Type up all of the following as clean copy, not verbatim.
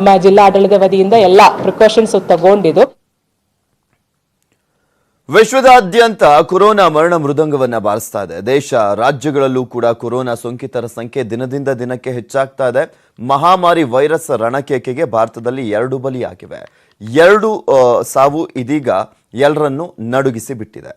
ನಮ್ಮ ಜಿಲ್ಲಾಡಳಿತ ವತಿಯಿಂದ ಎಲ್ಲ ಪ್ರಿಕಾಷನ್ಸ್ ತಗೊಂಡಿದ್ದು. ವಿಶ್ವದಾದ್ಯಂತ ಕೊರೋನಾ ಮರಣ ಮೃದಂಗವನ್ನ ಬಾರಿಸ್ತಾ ಇದೆ. ದೇಶ ರಾಜ್ಯಗಳಲ್ಲೂ ಕೂಡ ಕೊರೋನಾ ಸೋಂಕಿತರ ಸಂಖ್ಯೆ ದಿನದಿಂದ ದಿನಕ್ಕೆ ಹೆಚ್ಚಾಗ್ತಾ ಇದೆ. ಮಹಾಮಾರಿ ವೈರಸ್ ರಣಕೇಕೆಗೆ ಭಾರತದಲ್ಲಿ 2 ಬಲಿಯಾಗಿವೆ. 2 ಸಾವು ಇದೀಗ ಎಲ್ಲರನ್ನೂ ನಡುಗಿಸಿ ಬಿಟ್ಟಿದೆ.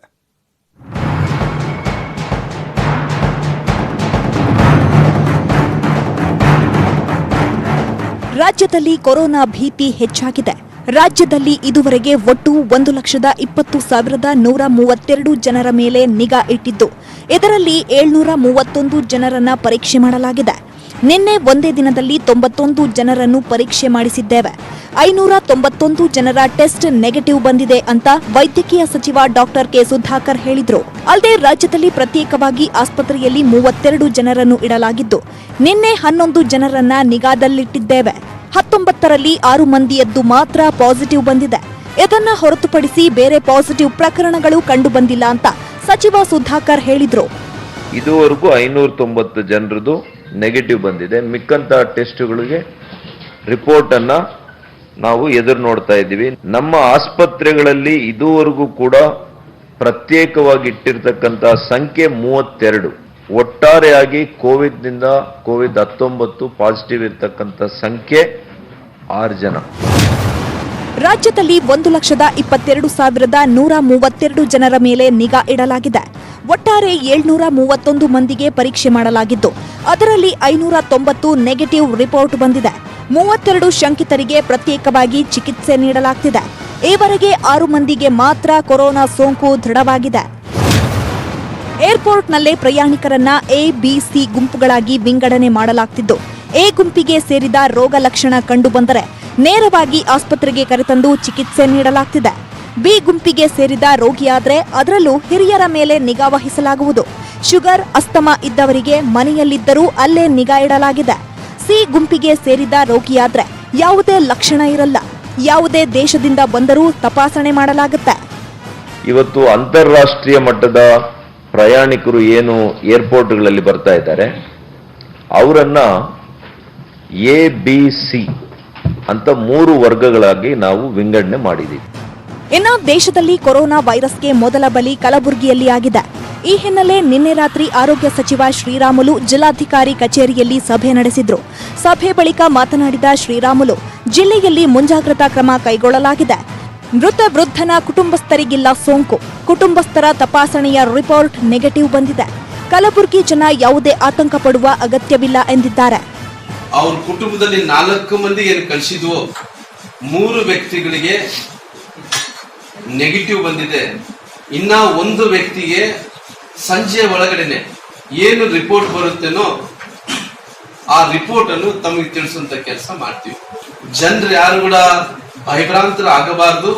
ರಾಜ್ಯದಲ್ಲಿ ಕೊರೋನಾ ಭೀತಿ ಹೆಚ್ಚಾಗಿದೆ. ರಾಜ್ಯದಲ್ಲಿ ಇದುವರೆಗೆ ಒಟ್ಟು 1,20,132 ಜನರ ಮೇಲೆ ನಿಗಾ ಇಟ್ಟಿದ್ದು, ಇದರಲ್ಲಿ 731 ಜನರನ್ನ ಪರೀಕ್ಷೆ ಮಾಡಲಾಗಿದೆ. ನಿನ್ನೆ ಒಂದೇ ದಿನದಲ್ಲಿ 91 ಜನರನ್ನು ಪರೀಕ್ಷೆ ಮಾಡಿಸಿದ್ದೇವೆ. 591 ಜನರ ಟೆಸ್ಟ್ ನೆಗೆಟಿವ್ ಬಂದಿದೆ ಅಂತ ವೈದ್ಯಕೀಯ ಸಚಿವ ಡಾಕ್ಟರ್ ಕೆ ಸುಧಾಕರ್ ಹೇಳಿದ್ರು. ಅಲ್ಲದೆ ರಾಜ್ಯದಲ್ಲಿ ಪ್ರತ್ಯೇಕವಾಗಿ ಆಸ್ಪತ್ರೆಯಲ್ಲಿ 32 ಜನರನ್ನು ಇಡಲಾಗಿದ್ದು, ನಿನ್ನೆ 11 ಜನರನ್ನ ನಿಗಾದಲ್ಲಿಟ್ಟಿದ್ದೇವೆ. 19ರಲ್ಲಿ 6 ಮಂದಿಯದ್ದು ಮಾತ್ರ ಪಾಸಿಟಿವ್ ಬಂದಿದೆ. ಇದನ್ನ ಹೊರತುಪಡಿಸಿ ಬೇರೆ ಪಾಸಿಟಿವ್ ಪ್ರಕರಣಗಳು ಕಂಡು ಬಂದಿಲ್ಲ ಅಂತ ಸಚಿವ ಸುಧಾಕರ್ ಹೇಳಿದ್ರು. ಇದುವರೆಗೂ 590 ಜನರದು ನೆಗೆಟಿವ್ ಬಂದಿದೆ. ಮಿಕ್ಕಂತ ಟೆಸ್ಟ್ಗಳಿಗೆ ರಿಪೋರ್ಟ್ ಅನ್ನ ನಾವು ಎದುರು ನೋಡ್ತಾ ಇದ್ದೀವಿ. ನಮ್ಮ ಆಸ್ಪತ್ರೆಗಳಲ್ಲಿ ಇದುವರೆಗೂ ಕೂಡ ಪ್ರತ್ಯೇಕವಾಗಿ ಇಟ್ಟಿರ್ತಕ್ಕಂಥ ಸಂಖ್ಯೆ 32. ಒಟ್ಟಾರೆಯಾಗಿ ಕೋವಿಡ್ನಿಂದ COVID-19 ಪಾಸಿಟಿವ್ ಇರತಕ್ಕಂಥ ಸಂಖ್ಯೆ 6 ಜನ. ರಾಜ್ಯದಲ್ಲಿ 1,22,132 ಜನರ ಮೇಲೆ ನಿಗಾ ಇಡಲಾಗಿದೆ. ಒಟ್ಟಾರೆ 731 ಮಂದಿಗೆ ಪರೀಕ್ಷೆ ಮಾಡಲಾಗಿದ್ದು, ಅದರಲ್ಲಿ 590 ನೆಗೆಟಿವ್ ರಿಪೋರ್ಟ್ ಬಂದಿದೆ. 32 ಶಂಕಿತರಿಗೆ ಪ್ರತ್ಯೇಕವಾಗಿ ಚಿಕಿತ್ಸೆ ನೀಡಲಾಗ್ತಿದೆ. ಈವರೆಗೆ 6 ಮಂದಿಗೆ ಮಾತ್ರ ಕೊರೋನಾ ಸೋಂಕು ದೃಢವಾಗಿದೆ. ಏರ್ಪೋರ್ಟ್ನಲ್ಲೇ ಪ್ರಯಾಣಿಕರನ್ನ ಎ, ಬಿ, ಸಿ ಗುಂಪುಗಳಾಗಿ ವಿಂಗಡಣೆ ಮಾಡಲಾಗ್ತಿದ್ದು, ಎ ಗುಂಪಿಗೆ ಸೇರಿದ ರೋಗ ಲಕ್ಷಣ ಕಂಡುಬಂದರೆ ನೇರವಾಗಿ ಆಸ್ಪತ್ರೆಗೆ ಕರೆತಂದು ಚಿಕಿತ್ಸೆ ನೀಡಲಾಗ್ತಿದೆ. ಬಿ ಗುಂಪಿಗೆ ಸೇರಿದ ರೋಗಿಯಾದರೆ ಅದರಲ್ಲೂ ಹಿರಿಯರ ಮೇಲೆ ನಿಗಾ ವಹಿಸಲಾಗುವುದು. ಶುಗರ್, ಅಸ್ತಮಾ ಇದ್ದವರಿಗೆ ಮನೆಯಲ್ಲಿದ್ದರೂ ಅಲ್ಲೇ ನಿಗಾ ಇಡಲಾಗಿದೆ. ಸಿ ಗುಂಪಿಗೆ ಸೇರಿದ ರೋಗಿಯಾದರೆ ಯಾವುದೇ ಲಕ್ಷಣ ಇರಲ್ಲ. ಯಾವುದೇ ದೇಶದಿಂದ ಬಂದರೂ ತಪಾಸಣೆ ಮಾಡಲಾಗುತ್ತೆ. ಇವತ್ತು ಅಂತಾರಾಷ್ಟ್ರೀಯ ಮಟ್ಟದ ಪ್ರಯಾಣಿಕರು ಏನು ಏರ್ಪೋರ್ಟ್ಗಳಲ್ಲಿ ಬರ್ತಾ ಇದ್ದಾರೆ, ಅವರನ್ನ ಎ, ಬಿ, ಸಿ ಅಂತ 3 ವರ್ಗಗಳಾಗಿ ನಾವು ವಿಂಗಡಣೆ ಮಾಡಿದ್ದೀವಿ. ಇನ್ನು ದೇಶದಲ್ಲಿ ಕೊರೋನಾ ವೈರಸ್ಗೆ ಮೊದಲ ಬಲಿ ಕಲಬುರಗಿಯಲ್ಲಿ ಆಗಿದೆ. ಈ ಹಿನ್ನೆಲೆ ನಿನ್ನೆ ರಾತ್ರಿ ಆರೋಗ್ಯ ಸಚಿವ ಶ್ರೀರಾಮುಲು ಜಿಲ್ಲಾಧಿಕಾರಿ ಕಚೇರಿಯಲ್ಲಿ ಸಭೆ ನಡೆಸಿದ್ರು. ಸಭೆ ಬಳಿಕ ಮಾತನಾಡಿದ ಶ್ರೀರಾಮುಲು, ಜಿಲ್ಲೆಯಲ್ಲಿ ಮುಂಜಾಗ್ರತಾ ಕ್ರಮ ಕೈಗೊಳ್ಳಲಾಗಿದೆ. ಮೃತ ವೃದ್ಧನ ಕುಟುಂಬಸ್ಥರಿಗಿಲ್ಲ ಸೋಂಕು. ಕುಟುಂಬಸ್ಥರ ತಪಾಸಣೆಯ ರಿಪೋರ್ಟ್ ನೆಗೆಟಿವ್ ಬಂದಿದೆ. ಕಲಬುರಗಿ ಜನ ಯಾವುದೇ ಆತಂಕ ಪಡುವ ಅಗತ್ಯವಿಲ್ಲ ಎಂದಿದ್ದಾರೆ. ಅವ್ರ ಕುಟುಂಬದಲ್ಲಿ 4 ಮಂದಿ ಏನು ಕಳಿಸಿದ್ವು, 3 ವ್ಯಕ್ತಿಗಳಿಗೆ ನೆಗೆಟಿವ್ ಬಂದಿದೆ. ಇನ್ನ 1 ವ್ಯಕ್ತಿಗೆ ಸಂಜೆ ಒಳಗಡೆನೆ ಏನು ರಿಪೋರ್ಟ್ ಬರುತ್ತೇನೋ ಆ ರಿಪೋರ್ಟ್ ಅನ್ನು ತಮಗೆ ತಿಳಿಸುವಂತ ಕೆಲಸ ಮಾಡ್ತೀವಿ. ಜನರು ಯಾರು ಕೂಡ ಭಯಭ್ರಾಂತರ ಆಗಬಾರದು.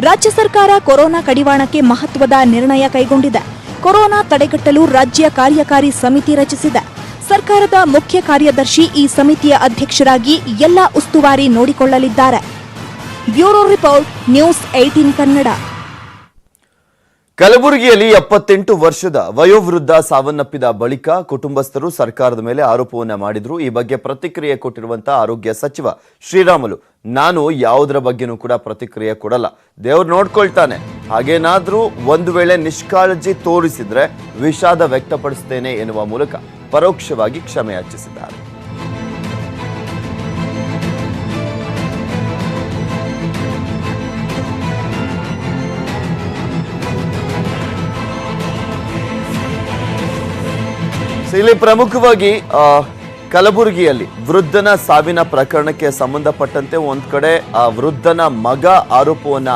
ರಾಜ್ಯ ಸರ್ಕಾರ ಕೊರೋನಾ ಕಡಿವಾಣಕ್ಕೆ ಮಹತ್ವದ ನಿರ್ಣಯ ಕೈಗೊಂಡಿದೆ. ಕೊರೋನಾ ತಡೆಗಟ್ಟಲು ರಾಜ್ಯ ಕಾರ್ಯಕಾರಿ ಸಮಿತಿ ರಚಿಸಿದೆ. ಸರ್ಕಾರದ ಮುಖ್ಯ ಕಾರ್ಯದರ್ಶಿ ಈ ಸಮಿತಿಯ ಅಧ್ಯಕ್ಷರಾಗಿ ಎಲ್ಲ ಉಸ್ತುವಾರಿ ನೋಡಿಕೊಳ್ಳಲಿದ್ದಾರೆ. Bureau report, news 18 Kannada. ಕಲಬುರಗಿಯಲ್ಲಿ 78 ವರ್ಷದ ವಯೋವೃದ್ಧ ಸಾವನ್ನಪ್ಪಿದ ಬಳಿಕ ಕುಟುಂಬಸ್ಥರು ಸರ್ಕಾರದ ಮೇಲೆ ಆರೋಪವನ್ನ ಮಾಡಿದ್ರು. ಈ ಬಗ್ಗೆ ಪ್ರತಿಕ್ರಿಯೆ ಕೊಟ್ಟಿರುವಂತಹ ಆರೋಗ್ಯ ಸಚಿವ ಶ್ರೀರಾಮುಲು, ನಾನು ಯಾವುದರ ಬಗ್ಗೆನೂ ಕೂಡ ಪ್ರತಿಕ್ರಿಯೆ ಕೊಡಲ್ಲ, ದೇವ್ರು ನೋಡ್ಕೊಳ್ತಾನೆ, ಹಾಗೇನಾದ್ರೂ ಒಂದು ವೇಳೆ ನಿಷ್ಕಾಳಜಿ ತೋರಿಸಿದ್ರೆ ವಿಷಾದ ವ್ಯಕ್ತಪಡಿಸುತ್ತೇನೆ ಎನ್ನುವ ಮೂಲಕ ಪರೋಕ್ಷವಾಗಿ ಕ್ಷಮೆ ಯಾಚಿಸಿದ್ದಾರೆ. ಇಲ್ಲಿ ಪ್ರಮುಖವಾಗಿ ಕಲಬುರಗಿಯಲ್ಲಿ ವೃದ್ಧನ ಸಾವಿನ ಪ್ರಕರಣಕ್ಕೆ ಸಂಬಂಧಪಟ್ಟಂತೆ ಒಂದ್ ಕಡೆ ಆ ವೃದ್ಧನ ಮಗ ಆರೋಪವನ್ನ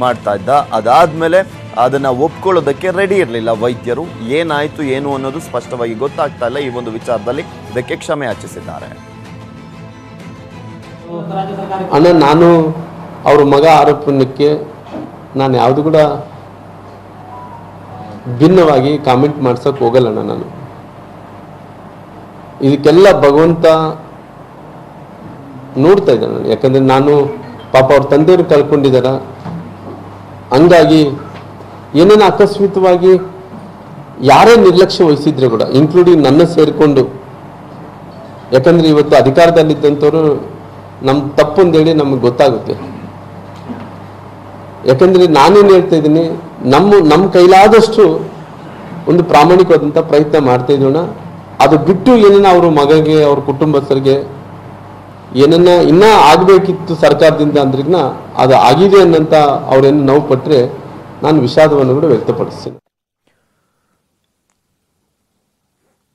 ಮಾಡ್ತಾ ಇದ್ದ. ಅದಾದ್ಮೇಲೆ ಅದನ್ನ ಒಪ್ಕೊಳ್ಳೋದಕ್ಕೆ ರೆಡಿ ಇರಲಿಲ್ಲ ವೈದ್ಯರು. ಏನಾಯ್ತು ಏನು ಅನ್ನೋದು ಸ್ಪಷ್ಟವಾಗಿ ಗೊತ್ತಾಗ್ತಾ ಇಲ್ಲ. ಈ ಒಂದು ವಿಚಾರದಲ್ಲಿ ಇದಕ್ಕೆ ಕ್ಷಮೆ ಯಾಚಿಸಿದ್ದಾರೆ. ಅಣ್ಣ, ನಾನು ಅವ್ರ ಮಗ ಆರೋಪಕ್ಕೆ ನಾನು ಯಾವುದು ಕೂಡ ಭಿನ್ನವಾಗಿ ಕಾಮೆಂಟ್ ಮಾಡ್ಸಕ್ ಹೋಗಲ್ಲಣ್ಣ. ನಾನು ಇದಕ್ಕೆಲ್ಲ ಭಗವಂತ ನೋಡ್ತಾ ಇದ್ದಾನೆ. ಯಾಕಂದ್ರೆ ನಾನು ಪಾಪ ಅವ್ರ ತಂದೆಯವರು ಕಳ್ಕೊಂಡಿದ್ದಾರ. ಹಂಗಾಗಿ ಏನೇನು ಆಕಸ್ಮಿಕವಾಗಿ ಯಾರೇ ನಿರ್ಲಕ್ಷ್ಯ ವಹಿಸಿದ್ರೆ ಕೂಡ, ಇನ್ಕ್ಲೂಡಿಂಗ್ ನನ್ನ ಸೇರಿಕೊಂಡು, ಯಾಕಂದ್ರೆ ಇವತ್ತು ಅಧಿಕಾರದಲ್ಲಿದ್ದಂಥವ್ರು ನಮ್ಮ ತಪ್ಪು ಅಂತೇಳಿ ನಮಗೆ ಗೊತ್ತಾಗುತ್ತೆ. ಯಾಕಂದರೆ ನಾನೇನು ಹೇಳ್ತಾ ಇದ್ದೀನಿ, ನಮ್ಮ ಕೈಲಾದಷ್ಟು ಒಂದು ಪ್ರಾಮಾಣಿಕವಾದಂಥ ಪ್ರಯತ್ನ ಮಾಡ್ತಾ ಇದ್ದೀವಣ್ಣ. ಅದು ಬಿಟ್ಟು ಏನನ್ನ ಅವ್ರ ಮಗಗೆ ಅವ್ರ ಕುಟುಂಬಸ್ಥರಿಗೆ ಏನನ್ನ ಇನ್ನೂ ಆಗಬೇಕಿತ್ತು ಸರ್ಕಾರದಿಂದ ಅಂದ್ರಿಗ್ನ ಅದು ಆಗಿದೆ ಅನ್ನೋಂಥ ಅವ್ರೇನು ನೋವು ಪಟ್ಟರೆ ನಾನು ವಿಷಾದವನ್ನು ಕೂಡ ವ್ಯಕ್ತಪಡಿಸ್ತೀನಿ.